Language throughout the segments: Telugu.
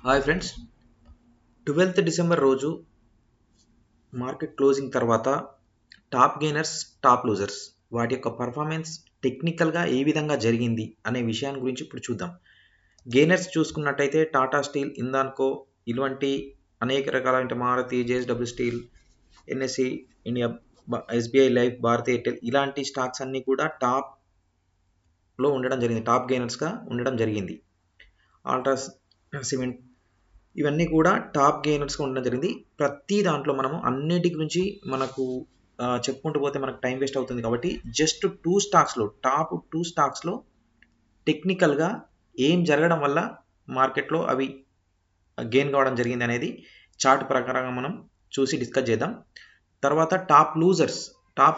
హాయ్ ఫ్రెండ్స్, 12th డిసెంబర్ రోజు మార్కెట్ క్లోజింగ్ తర్వాత టాప్ గెయినర్స్, టాప్ లూజర్స్ వాటి యొక్క పర్ఫార్మెన్స్ టెక్నికల్గా ఏ విధంగా జరిగింది అనే విషయాన్ని గురించి ఇప్పుడు చూద్దాం. గెయినర్స్ చూసుకున్నట్టయితే టాటా స్టీల్, హిందాల్కో ఇలాంటి అనేక రకాలైన Maruti, JSW steel, NSC India, SBI life, Bharti Airtel ఇలాంటి స్టాక్స్ అన్నీ కూడా టాప్లో ఉండడం జరిగింది, టాప్ గెయినర్స్గా ఉండడం జరిగింది. ఆల్ట్రాస్ సిమెంట్ ఇవన్నీ కూడా టాప్ గెయినర్స్గా ఉండడం జరిగింది. ప్రతి దాంట్లో మనము అన్నిటి గురించి మనకు చెప్పుకుంటూ పోతే మనకు టైం వేస్ట్ అవుతుంది కాబట్టి జస్ట్ టాప్ టూ స్టాక్స్లో టెక్నికల్గా ఏం జరగడం వల్ల మార్కెట్లో అవి గెయిన్ కావడం జరిగింది అనేది చార్ట్ ప్రకారంగా మనం చూసి డిస్కస్ చేద్దాం. తర్వాత టాప్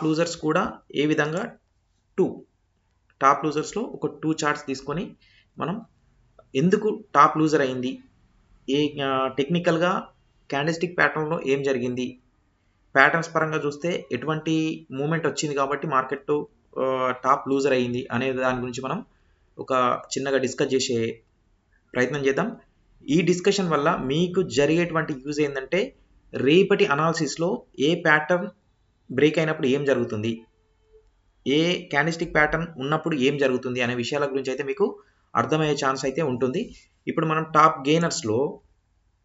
లూజర్స్ కూడా ఏ విధంగా టాప్ లూజర్స్లో ఒక 2 చార్ట్స్ తీసుకొని మనం ఎందుకు టాప్ లూజర్ అయింది, టెక్నికల్గా క్యాండిల్స్టిక్ ప్యాటర్న్లో ఏం జరిగింది, ప్యాటర్న్స్ పరంగా చూస్తే ఎటువంటి మూమెంట్ వచ్చింది కాబట్టి మార్కెట్ టాప్ లూజర్ అయ్యింది అనే దాని గురించి మనం ఒక చిన్నగా డిస్కస్ చేసే ప్రయత్నం చేద్దాం. ఈ డిస్కషన్ వల్ల మీకు జరిగేటువంటి యూజ్ ఏంటంటే రేపటి అనాలిసిస్లో ఏ ప్యాటర్న్ బ్రేక్ అయినప్పుడు ఏం జరుగుతుంది, ఏ క్యాండిల్స్టిక్ ప్యాటర్న్ ఉన్నప్పుడు ఏం జరుగుతుంది అనే విషయాల గురించి అయితే మీకు అర్థమయ్యే ఛాన్స్ అయితే ఉంటుంది. ఇప్పుడు మనం టాప్ గెయినర్స్లో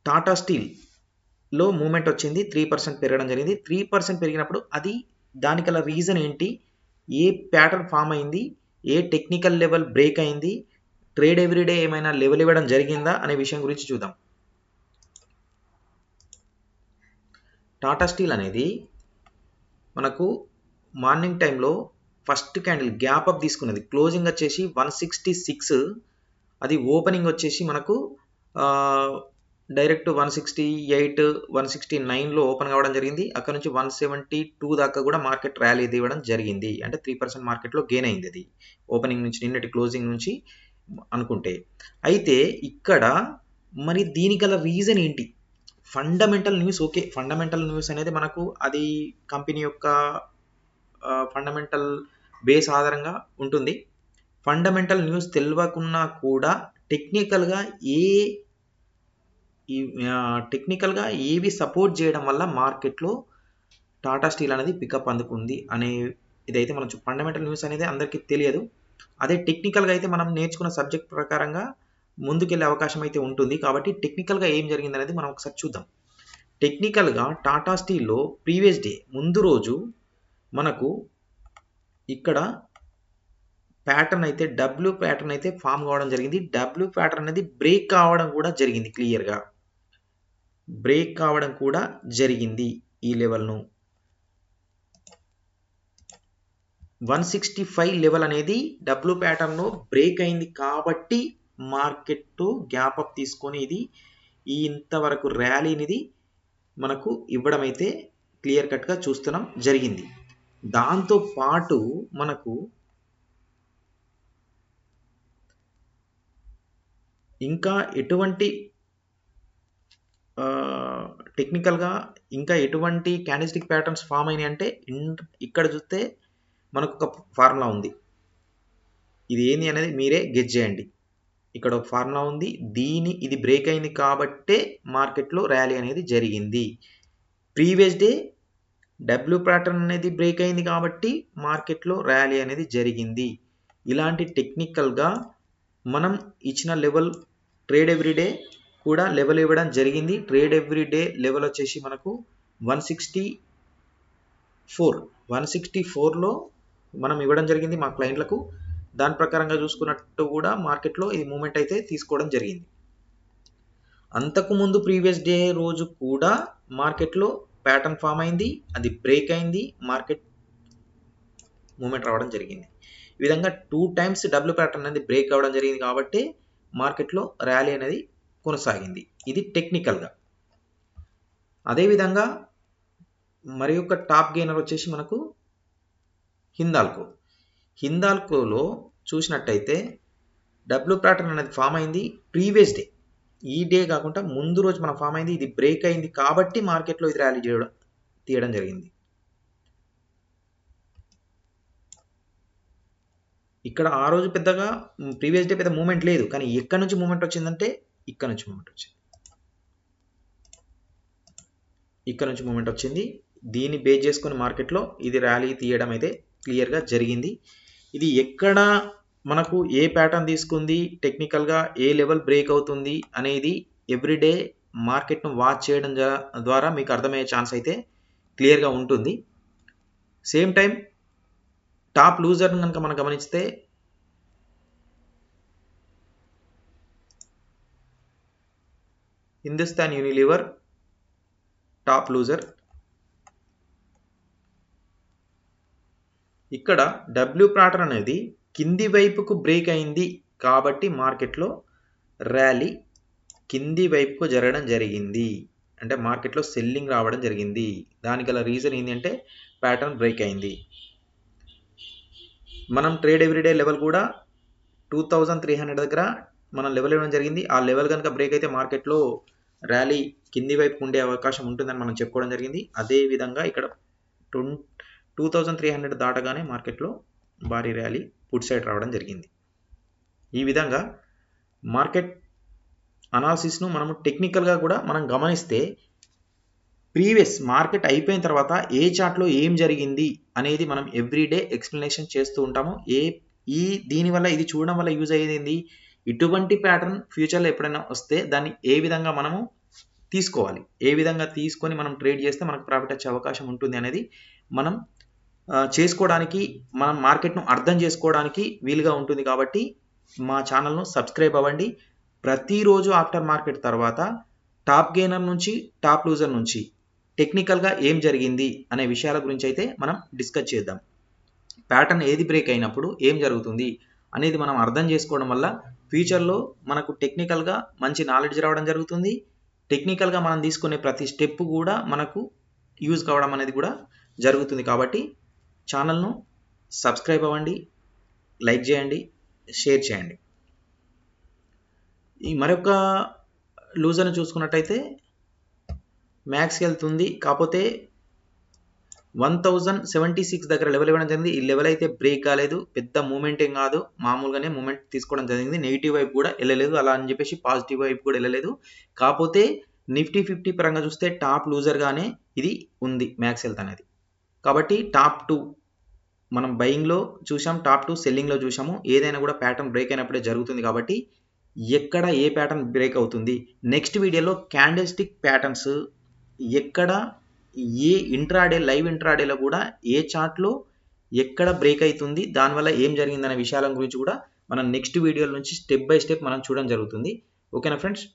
టాటా స్టీల్లో మూమెంట్ వచ్చింది, 3% పెరగడం జరిగింది. 3% పెరిగినప్పుడు అది దానికల రీజన్ ఏంటి, ఏ ప్యాటర్న్ ఫామ్ అయింది, ఏ టెక్నికల్ లెవెల్ బ్రేక్ అయింది, ట్రేడ్ ఎవ్రీడే ఏమైనా లెవెల్ ఇవ్వడం జరిగిందా అనే విషయం గురించి చూద్దాం. టాటా స్టీల్ అనేది మనకు మార్నింగ్ టైంలో ఫస్ట్ క్యాండిల్ గ్యాప్ అప్ తీసుకున్నది, క్లోజింగ్ వచ్చేసి 166, అది ఓపెనింగ్ వచ్చేసి మనకు డైరెక్ట్ 168, 169లో ఓపెన్ కావడం జరిగింది. అక్కడ నుంచి 172 దాకా కూడా మార్కెట్ ర్యాలీ ఇవ్వడం జరిగింది. అంటే 3% మార్కెట్లో గెయిన్ అయింది అది ఓపెనింగ్ నుంచి, నిన్నటి క్లోజింగ్ నుంచి అనుకుంటే. అయితే ఇక్కడ మరి దీనికల రీజన్ ఏంటి, fundamental news. Okay, fundamental news అనేది మనకు అది కంపెనీ యొక్క ఫండమెంటల్ బేస్ ఆధారంగా ఉంటుంది. ఫండమెంటల్ న్యూస్ తెలియకున్నా కూడా టెక్నికల్గా ఏవి సపోర్ట్ చేయడం వల్ల మార్కెట్లో టాటా స్టీల్ అనేది పికప్ అందుకుంది అనే ఇదైతే మనం ఫండమెంటల్ న్యూస్ అనేది అందరికీ తెలియదు. అదే టెక్నికల్గా అయితే మనం నేర్చుకున్న సబ్జెక్ట్ ప్రకారంగా ముందుకెళ్ళే అవకాశం అయితే ఉంటుంది. కాబట్టి టెక్నికల్గా ఏం జరిగింది అనేది మనం ఒకసారి చూద్దాం. టెక్నికల్గా టాటా స్టీల్లో ప్రీవియస్ డే ముందు రోజు మనకు ఇక్కడ ప్యాటర్న్ అయితే డబ్ల్యూ ప్యాటర్న్ అయితే ఫామ్ కావడం జరిగింది. డబ్ల్యూ ప్యాటర్న్ అనేది బ్రేక్ కావడం కూడా జరిగింది, క్లియర్గా బ్రేక్ కావడం కూడా జరిగింది. ఈ లెవెల్ను 165 లెవెల్ అనేది డబ్ల్యూ ప్యాటర్న్లో బ్రేక్ అయింది కాబట్టి మార్కెట్ గ్యాప్ అప్ తీసుకొని ఇది ఇంతవరకు ర్యాలీనిది మనకు ఇవ్వడం అయితే క్లియర్ కట్గా చూస్తున్నాం జరిగింది. దాంతో పాటు మనకు ఇంకా ఎటువంటి టెక్నికల్గా ఇంకా ఎటువంటి క్యాండిల్స్టిక్ ప్యాటర్న్స్ ఫామ్ అయినాయి అంటే ఇక్కడ చూస్తే మనకు ఒక ఫార్ములా ఉంది, ఇది ఏంది అనేది మీరే గెస్ చేయండి. ఇక్కడ ఒక ఫార్ములా ఉంది, ఇది బ్రేక్ అయింది కాబట్టే మార్కెట్లో ర్యాలీ అనేది జరిగింది. ప్రీవియస్ డే డబ్ల్యూ ప్యాటర్న్ అనేది బ్రేక్ అయింది కాబట్టి మార్కెట్లో ర్యాలీ అనేది జరిగింది. ఇలాంటి టెక్నికల్గా మనం ఇచ్చిన లెవెల్ ట్రేడ్ ఎవ్రీడే కూడా లెవెల్ ఇవ్వడం జరిగింది. ట్రేడ్ ఎవ్రీడే లెవెల్ వచ్చేసి మనకు 164లో మనం ఇవ్వడం జరిగింది మా క్లయింట్లకు. దాని ప్రకారంగా చూసుకున్నట్టు కూడా మార్కెట్లో ఇది మూమెంట్ అయితే తీసుకోవడం జరిగింది. అంతకుముందు ప్రీవియస్ డే రోజు కూడా మార్కెట్లో ప్యాటర్న్ ఫామ్ అయింది, అది బ్రేక్ అయింది, మార్కెట్ మూమెంట్ రావడం జరిగింది. ఈ విధంగా 2 టైమ్స్ డబ్ల్యూ ప్యాటర్న్ అనేది బ్రేక్ అవ్వడం జరిగింది కాబట్టి మార్కెట్లో ర్యాలీ అనేది కొనసాగింది. ఇది టెక్నికల్గా. అదేవిధంగా మరి ఒక టాప్ గెయినర్ వచ్చేసి మనకు హిందాల్కోలో చూసినట్టయితే డబ్ల్యూ ప్యాటర్న్ అనేది ఫామ్ అయింది ప్రీవియస్ డే, ఈ డే కాకుండా ముందు రోజు మనం ఫామ్ అయింది, ఇది బ్రేక్ అయింది కాబట్టి మార్కెట్లో ఇది ర్యాలీ తీయడం జరిగింది. ఇక్కడ ఆ రోజు పెద్దగా ప్రీవియస్ డే పెద్ద మూమెంట్ లేదు, కానీ ఎక్కడి నుంచి మూమెంట్ వచ్చిందంటే ఇక్కడ నుంచి మూమెంట్ వచ్చింది. ఇక్కడ నుంచి మూమెంట్ వచ్చింది. దీన్ని బేస్ చేసుకొని మార్కెట్లో ఇది ర్యాలీ తీయడం అయితే క్లియర్గా జరిగింది. ఇది ఎక్కడ మనకు ఏ ప్యాటర్న్ తీసుకుంది, టెక్నికల్గా ఏ లెవెల్ బ్రేక్ అవుతుంది అనేది ఎవ్రీడే మార్కెట్ను వాచ్ చేయడం ద్వారా మీకు అర్థమయ్యే ఛాన్స్ అయితే క్లియర్గా ఉంటుంది. సేమ్ టైం టాప్ లూజర్ని కనుక మనం గమనిస్తే హిందుస్థాన్ యూనిలివర్ టాప్ లూజర్. ఇక్కడ డబ్ల్యూ ప్యాటర్న్ అనేది కింది వైపుకు బ్రేక్ అయింది కాబట్టి మార్కెట్లో ర్యాలీ కింది వైపుకు జరగడం జరిగింది. అంటే మార్కెట్లో సెల్లింగ్ రావడం జరిగింది. దానికి గల రీజన్ ఏంటంటే ప్యాటర్న్ బ్రేక్ అయింది. మనం ట్రేడ్ ఎవ్రీడే లెవెల్ కూడా 2300 దగ్గర మనం లెవెల్ ఇవ్వడం జరిగింది. ఆ లెవెల్ కనుక బ్రేక్ అయితే మార్కెట్లో ర్యాలీ కింది వైపు ఉండే అవకాశం ఉంటుందని మనం చెప్పుకోవడం జరిగింది. అదేవిధంగా ఇక్కడ 2300 దాటగానే మార్కెట్లో భారీ ర్యాలీ పుట్ సైడ్ రావడం జరిగింది. ఈ విధంగా మార్కెట్ అనాలిసిస్ను మనము టెక్నికల్గా కూడా మనం గమనిస్తే ప్రీవియస్ మార్కెట్ అయిపోయిన తర్వాత ఏ చార్ట్లో ఏం జరిగింది అనేది మనం ఎవ్రీడే ఎక్స్ప్లెనేషన్ చేస్తూ ఉంటాము. దీనివల్ల ఇది చూడడం వల్ల యూజ్ అయ్యేది ఇటువంటి ప్యాటర్న్ ఫ్యూచర్లో ఎప్పుడైనా వస్తే దాన్ని ఏ విధంగా మనము తీసుకోవాలి, ఏ విధంగా తీసుకొని మనం ట్రేడ్ చేస్తే మనకు ప్రాఫిట్ వచ్చే అవకాశం ఉంటుంది అనేది మనం చేసుకోవడానికి, మనం మార్కెట్ను అర్థం చేసుకోవడానికి వీలుగా ఉంటుంది. కాబట్టి మా ఛానల్ను సబ్స్క్రైబ్ అవ్వండి. ప్రతిరోజు ఆఫ్టర్ మార్కెట్ తర్వాత టాప్ గెయినర్ నుంచి టాప్ లూజర్ నుంచి టెక్నికల్గా ఏం జరిగింది అనే విషయాల గురించి అయితే మనం డిస్కస్ చేద్దాం. ప్యాటర్న్ ఏది బ్రేక్ అయినప్పుడు ఏం జరుగుతుంది అనేది మనం అర్థం చేసుకోవడం వల్ల ఫ్యూచర్లో మనకు టెక్నికల్గా మంచి నాలెడ్జ్ రావడం జరుగుతుంది. టెక్నికల్గా మనం తీసుకునే ప్రతి స్టెప్ కూడా మనకు యూజ్ కావడం అనేది కూడా జరుగుతుంది. కాబట్టి ఛానల్ను సబ్స్క్రైబ్ అవ్వండి, లైక్ చేయండి, షేర్ చేయండి. ఈ మరొక లూజర్ని చూసుకున్నట్టయితే మ్యాక్స్కి వెళ్తుంది. కాకపోతే 1076 దగ్గర లెవెల్ ఇవ్వడం జరిగింది. ఈ లెవెల్ అయితే బ్రేక్ కాలేదు, పెద్ద మూమెంట్ ఏం కాదు, మామూలుగానే మూమెంట్ తీసుకోవడం జరిగింది. నెగిటివ్ వైపు కూడా వెళ్ళలేదు, అలా అని చెప్పేసి పాజిటివ్ వైపు కూడా వెళ్ళలేదు. కాకపోతే నిఫ్టీ 50 పరంగా చూస్తే టాప్ లూజర్గానే ఇది ఉంది మ్యాక్స్ హెల్త్ అనేది. కాబట్టి టాప్ 2 మనం బయింగ్లో చూసాం, టాప్ 2 సెల్లింగ్లో చూసాము. ఏదైనా కూడా ప్యాటర్న్ బ్రేక్ అయినప్పుడే జరుగుతుంది. కాబట్టి ఎక్కడ ఏ ప్యాటర్న్ బ్రేక్ అవుతుంది, నెక్స్ట్ వీడియోలో క్యాండిల్ స్టిక్ ప్యాటర్న్స్ ఎక్కడ ఏ ఇంట్రాడే లైవ్ ఇంట్రాడేలో కూడా ఏ చార్ట్లో ఎక్కడ బ్రేక్ అవుతుంది, దానివల్ల ఏం జరిగిందనే విషయాల గురించి కూడా మనం నెక్స్ట్ వీడియోల నుంచి స్టెప్ బై స్టెప్ మనం చూడడం జరుగుతుంది. ఓకేనా ఫ్రెండ్స్?